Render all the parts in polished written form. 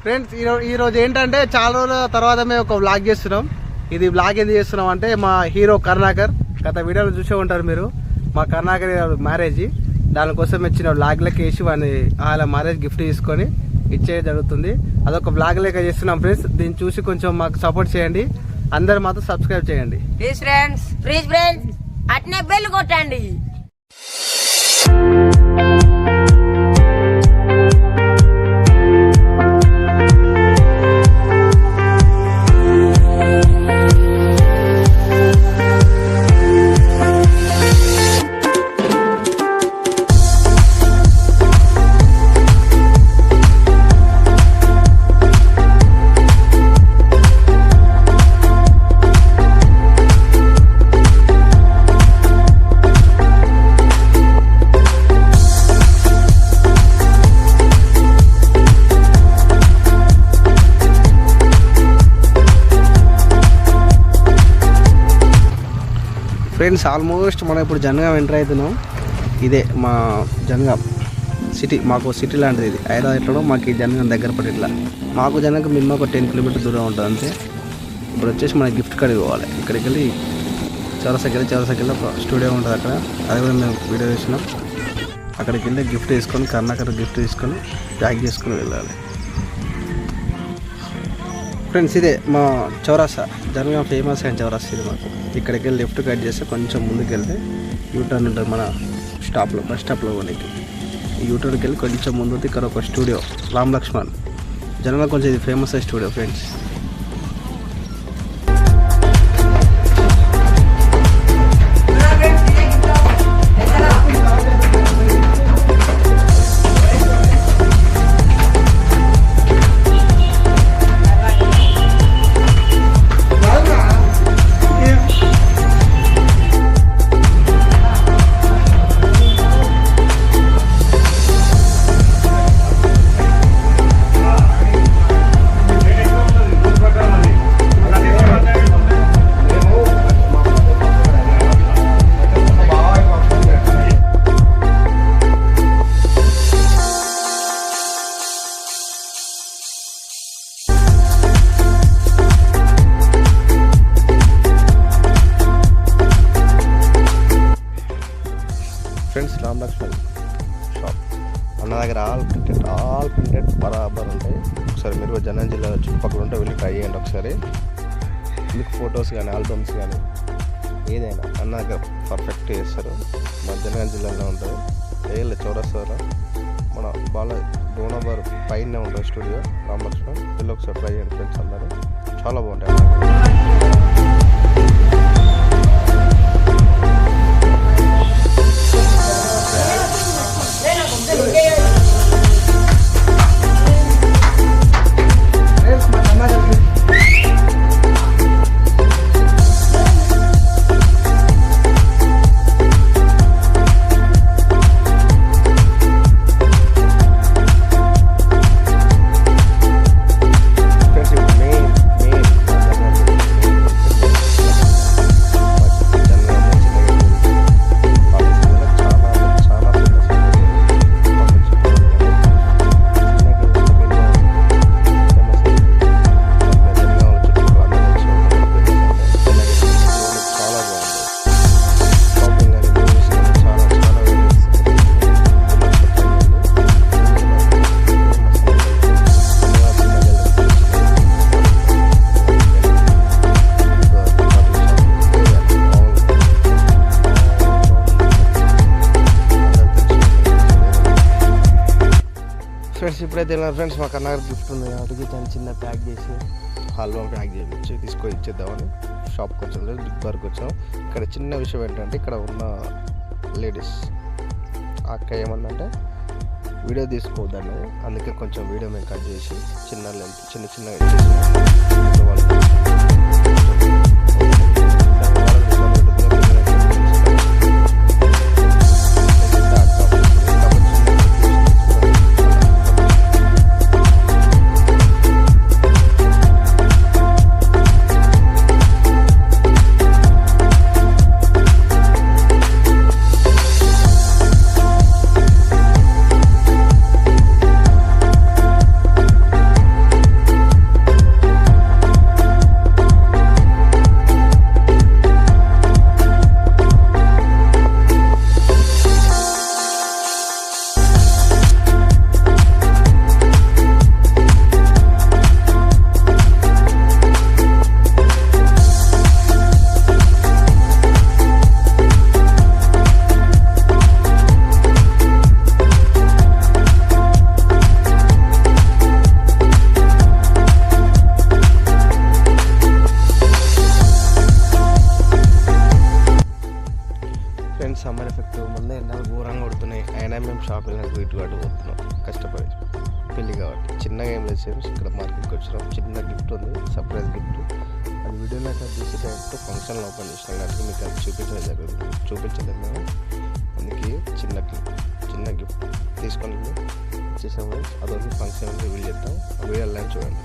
Friends ఈరోజు ఏంటంటే చాలా రోజుల తర్వాత మేము ఒక వ్లాగ్ చేస్తున్నాం. ఇది వ్లాగ్ ఎందుకు చేస్తున్నాం అంటే మా హీరో కరుణాకర్ గత వీడియోలో చూసే ఉంటారు మీరు. మా కరుణాకర్ మ్యారేజ్, దానికోసం వచ్చిన వ్లాగ్లకి వేసి వాళ్ళ మ్యారేజ్ గిఫ్ట్ తీసుకొని ఇచ్చే జరుగుతుంది. అదొక వ్లాగ్ లెక్క చేస్తున్నాం ఫ్రెండ్స్. దీన్ని చూసి కొంచెం మాకు సపోర్ట్ చేయండి. అందరు మాత్రం సబ్స్క్రైబ్ చేయండి ప్లీజ్ ఫ్రెండ్స్. అట్నే బెల్ కొట్టండి. ఫ్రెండ్స్ ఆల్మోస్ట్ మనం ఇప్పుడు జనగాం ఎంటర్ అవుతున్నాం. ఇదే మా జనగాం సిటీ, మాకు సిటీ లాంటిది. ఇది హైదరాబాద్ ఎట్లా మాకు ఈ జనగాం దగ్గర పడి ఇట్లా మాకు జనగాం మినిమం ఒక 10 కిలోమీటర్ దూరం ఉంటుంది అంతే. ఇప్పుడు వచ్చేసి మన గిఫ్ట్ కార్డ్ పోవాలి. ఇక్కడికి వెళ్ళి చౌరసకెళ్ళి ఒక స్టూడియో ఉంటుంది అక్కడ, అది కూడా మేము వీడియో చేసినాం. అక్కడికి వెళ్ళి గిఫ్ట్ తీసుకొని కర్ణాకర్ గిఫ్ట్ తీసుకొని ప్యాక్ చేసుకొని వెళ్ళాలి. ఫ్రెండ్స్ ఇదే మా చౌరాసా, జనగాం ఫేమస్ అయిన చౌరాసా ఇది మాకు. ఇక్కడికి వెళ్ళి లెఫ్ట్ కట్ చేస్తే కొంచెం ముందుకు వెళ్తే యూటర్న్ ఉంటుంది మన స్టాప్లో, బస్ స్టాప్లో పోనీకి. ఈ యూటర్న్కి వెళ్ళి కొంచెం ముందు ఇక్కడ ఒక స్టూడియో రామ్ లక్ష్మణ్, జనగాం కొంచెం ఇది ఫేమస్ అయిన studio friends. Friends Ram Laxman shop అన్న దగ్గర ఆల్ ప్రింటెడ్ బరాబర్ ఉంటాయి. ఒకసారి మీరు జనగాం జిల్లా చుట్టుపక్కల ఉంటే వెళ్ళి ట్రై చేయండి ఒకసారి. మీకు ఫొటోస్ కానీ ఆల్బమ్స్ కానీ ఏదైనా అన్న దగ్గర పర్ఫెక్ట్ చేస్తారు. మన జనగాం జిల్లాలో ఉంటుంది. ఏళ్ళ చౌరస్తాలో మన బోనాబార్ పైన ఉంటుంది స్టూడియో రామ్ లక్ష్మణ్. వెళ్ళి ఒకసారి ట్రై చేయండి ఫ్రెండ్స్. అందరూ చాలా బాగుంటాయి. ఫ్రెండ్స్ ఇప్పుడైతే వెళ్ళిన ఫ్రెండ్స్ మా కర్ణాకర్ గిఫ్ట్ ఉంది కాబట్టి చిన్న ప్యాక్ చేసి హాల్లో ప్యాక్ చేయించి ఇచ్చేద్దామని షాప్కి వచ్చాం, బిగ్ బార్కి వచ్చాం. ఇక్కడ చిన్న విషయం ఏంటంటే ఇక్కడ ఉన్న లేడీస్ అక్క ఏమన్నంటే వీడియో తీసుకోవద్దని, అందుకే కొంచెం వీడియో మేము కట్ చేసి చిన్న మెయిన్ సమ్మర్ ఎఫెక్ట్ ముందే ఎండలు ఘోరంగా కొడుతున్నాయి. అయినా మేము షాపింగ్ ఇటు అటు పోతున్నాం కష్టపడి. పెళ్ళి కాబట్టి చిన్నగా ఏం లేదు, సేమ్స్ ఇక్కడ మార్కెట్కి వచ్చినాం. చిన్న గిఫ్ట్ ఉంది, సర్ప్రైజ్ గిఫ్ట్. అది వీడియోలో అయితే తీసి డైరెక్ట్ ఫంక్షన్లో ఓపెన్ చేసినాం కాబట్టి మీకు అది చూపించలేదు మేము. అందుకే చిన్న గిఫ్ట్ తీసుకొని చేసాము. అదొక ఫంక్షన్ రివీల్ చేస్తాం. ఆ వీడియోలో చూడండి.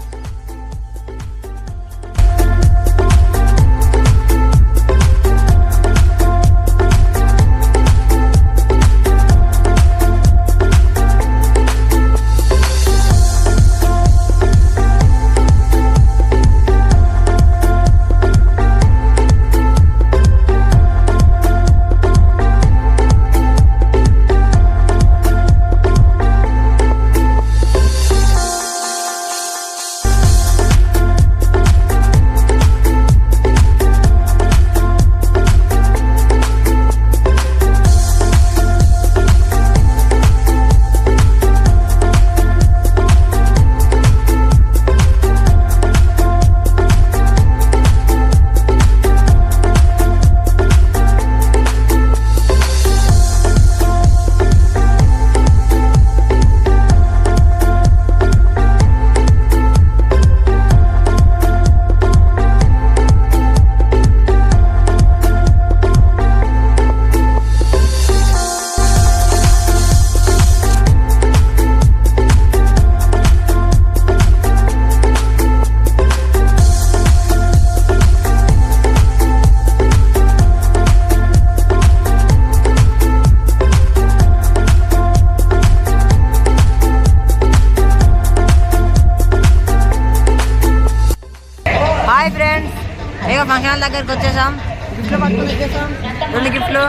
హాయ్ ఫ్రెండ్స్, ఏదో ఫంక్షన్ దగ్గరికి వచ్చేసాం. రెండు గిఫ్ట్లు.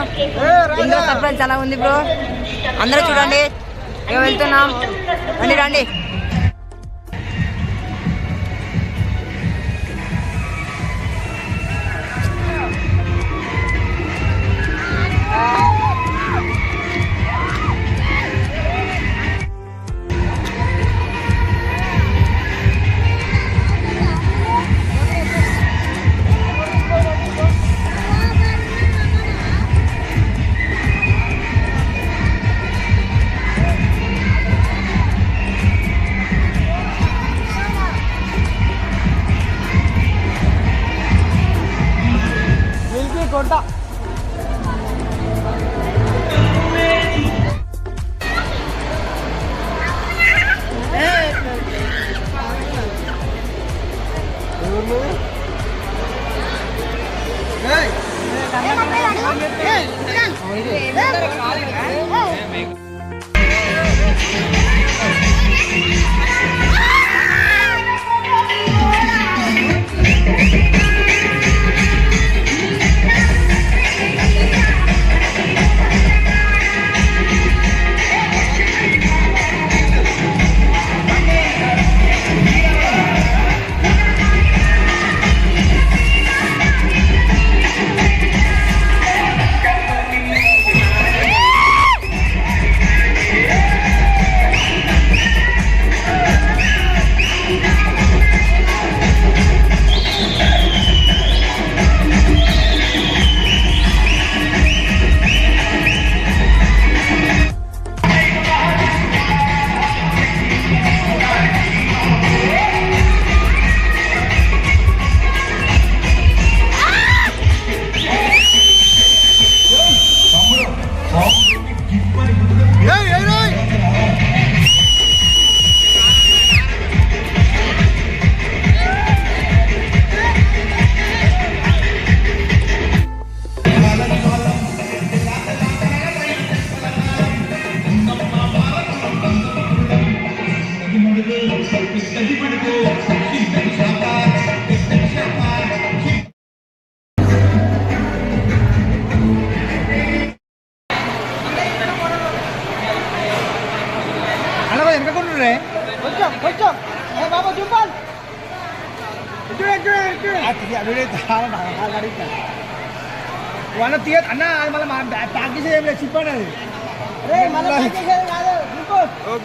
ఇందులో సర్ప్రైజ్ చాలా ఉంది బ్రో. అందరూ చూడండి. ఇక వెళ్తున్నాం. రండి. కొట్ట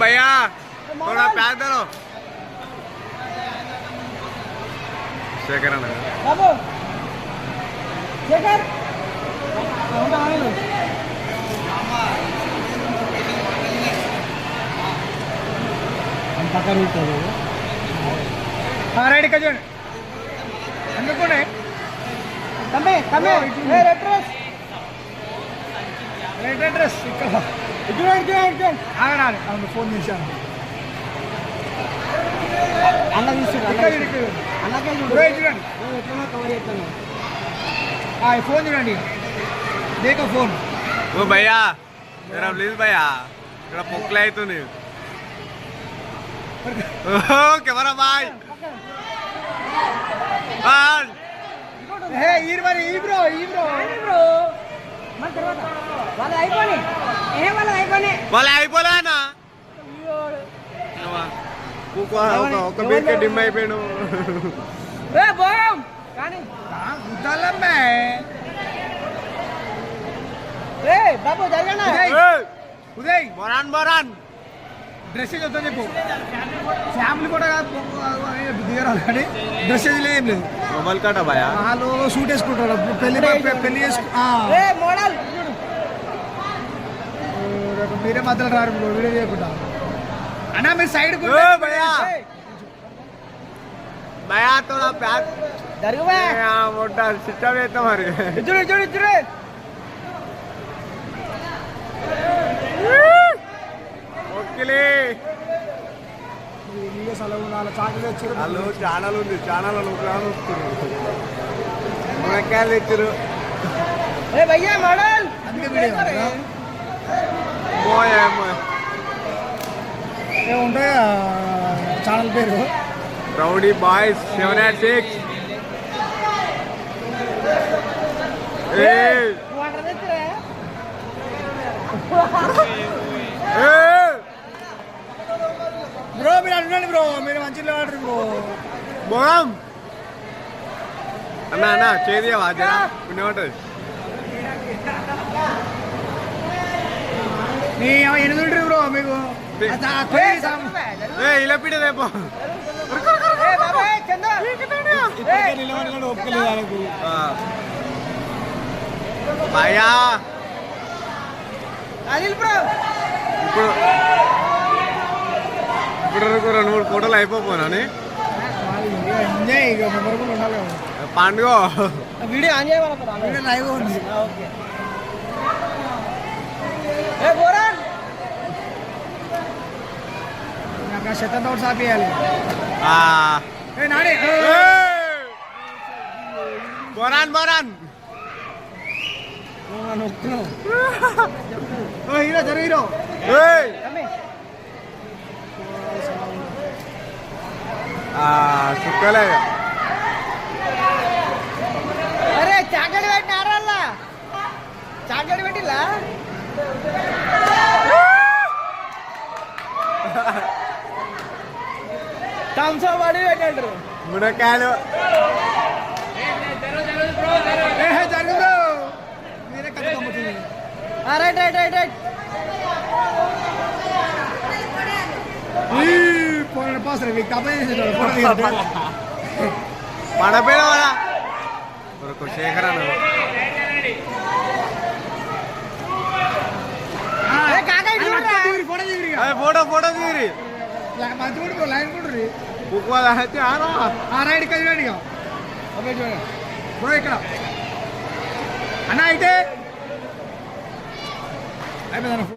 भैया थोड़ा प्यार दो शेखर शेखर రైట్ ఇక్కడ చూడండి అందుకోండి రైట్ అడ్రస్ ఇక్కడ ఆగరాలి అవును ఫోన్ చేశాను అన్న చూడండి చూడండి ఫోన్ చూడండి దేకో ఫోన్ ఓ భయ్యా జరా ప్లీజ్ భయ్యా ఇక్కడ పొక్కులు అవుతుంది కెమెరా బాయ్ ఈ మరి ఈ బ్రో వాళ్ళు అయిపోలేనా ఒక బీర్కే డిమ్ అయిపోయాడు గుద్దాలమ్మే బాబు జరగనా ఉదయ్ బరాన్ డ్రెస్సేజ్ వద్దని చెప్పు ఫ్యామిలీ కూడా దిగరాలి కానీ డ్రెస్సేజ్ ఏం లేదు మొబైల్ కాట భయ్యా వాళ్ళు సూట్ వేసుకుంటారు పెళ్లి మోడల్ మీరే మధ్యలో రారు వీడియో చేయకుండా అన్నా మీరు సైడ్ భయ్యా తోడా ప్యాక్ జరుగు మొట్ట సిస్టమ్ అయితే మరి ఇచ్చుడు ఓకేలే చాక్లెట్ వాళ్ళు ఛానల్ ఉంది ఛానల్ వస్తున్నారు మునక్కాయలు తెచ్చారు భయ్యా మోడల్ అందుకే వీడియో ఏముంటాయి ఛానల్ పేరు రౌడీ బాయ్స్ 786 బ్రో మీరు అంటున్నాండి బ్రో మీరు మంచిగా ఆడరు బ్రో బోగం అన్నా చేదియవా జరా ఉండేమంటది మీ ఎనిమిది ఉంటారు బ్రో మీకు ఇలా పిడే రేపు భయ్యా ఇప్పుడు 2-3 ఫోటోలు అయిపోనాని పండుగ వీడియో ఆన్ చేయమన్నా లైవ్ ఉంది నాకు శతం తోటి సాపేయాలి నాడే బోరాన్ హీరో జరు హీరో సుక్కలే అరే చాకలి పెట్టినారా చాకలి పెట్టిలా థమ్స్ అప్ వాడి పెట్టంటారు మునక్కాయలు జరుగు మీరే కథ కమ్ముతుంది రైట్ పాసరే మీకు కబ్బాయి చేసేటాడు పడపోయినా కదా శేఖరను ఫోటో దిగిరి మంచి కూడా లైన్ కూడా బుక్ వాళ్ళ అయితే రైట్ ఇక్కడ చూడండి ఓకే చూడండి బ్రో ఇక్కడ అన్న అయితే అయిపోయిందన్న